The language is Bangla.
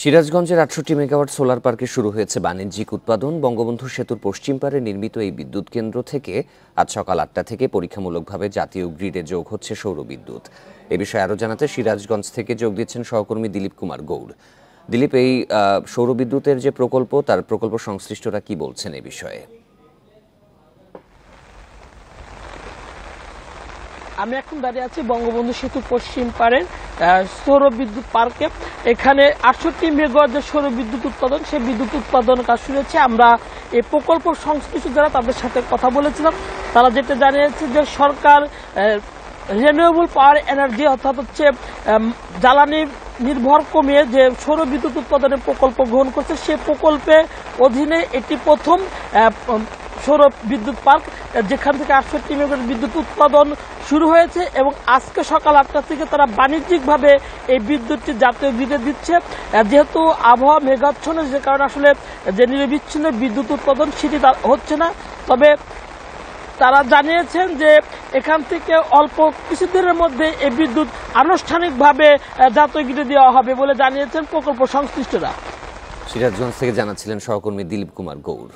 সিরাজগঞ্জের ৬৮ মেগাওয়াট সোলার পার্কে শুরু হয়েছে বাণিজ্যিক উৎপাদন। বঙ্গবন্ধু সেতুর পশ্চিম পারে নির্মিত এই বিদ্যুৎ কেন্দ্র থেকে আজ সকাল ৮টা থেকে পরীক্ষামূলকভাবে জাতীয় গ্রিডে যোগ হচ্ছে সৌরবিদ্যুৎ। এ বিষয়ে আরও জানাতে সিরাজগঞ্জ থেকে যোগ দিচ্ছেন সহকর্মী দিলীপ কুমার গৌড়। দিলীপ, এই সৌরবিদ্যুতের যে প্রকল্প, তার প্রকল্প সংশ্লিষ্টরা কি বলছেন এ বিষয়ে? আমি এখন দাঁড়িয়ে আছি বঙ্গবন্ধু সেতু পশ্চিম পাড়ের সৌর বিদ্যুৎ পার্কে। এখানে ৬৮ মেগাওয়াট যে সৌর বিদ্যুৎ উৎপাদন, সেই বিদ্যুৎ উৎপাদন কাজ শুরু হয়েছে। আমরা এই প্রকল্প সংশ্লিষ্ট যারা, তাদের সাথে কথা বলেছিলাম। তারা যেটা জানিয়েছে যে সরকার রিনিউয়েবল পাওয়ার এনার্জি অর্থাৎ হচ্ছে জ্বালানি নির্ভর কমিয়ে যে সৌর বিদ্যুৎ উৎপাদনের প্রকল্প গ্রহণ করছে, সেই প্রকল্পের অধীনে এটি প্রথম সৌর বিদ্যুৎ পার্ক, যেখান থেকে ৬৮ মেগাওয়াট বিদ্যুৎ উৎপাদন শুরু হয়েছে এবং আজকে সকাল ৮টা থেকে তারা বাণিজ্যিকভাবে এই বিদ্যুৎটি জাতীয় গ্রিডে দিচ্ছে। যেহেতু আবহাওয়া মেঘাচ্ছন্ন, যে কারণে আসলে যে নিরবিচ্ছিন্ন বিদ্যুৎ উৎপাদন সেটি হচ্ছে না। তবে তারা জানিয়েছেন যে এখান থেকে অল্প কিছুদিনের মধ্যে এই বিদ্যুৎ আনুষ্ঠানিকভাবে জাতীয় গ্রিডে দেওয়া হবে বলে জানিয়েছেন প্রকল্প সংশ্লিষ্টরা। সিরাজগঞ্জ থেকে জানাচ্ছিলেন সহকর্মী দিলীপ কুমার গৌড়।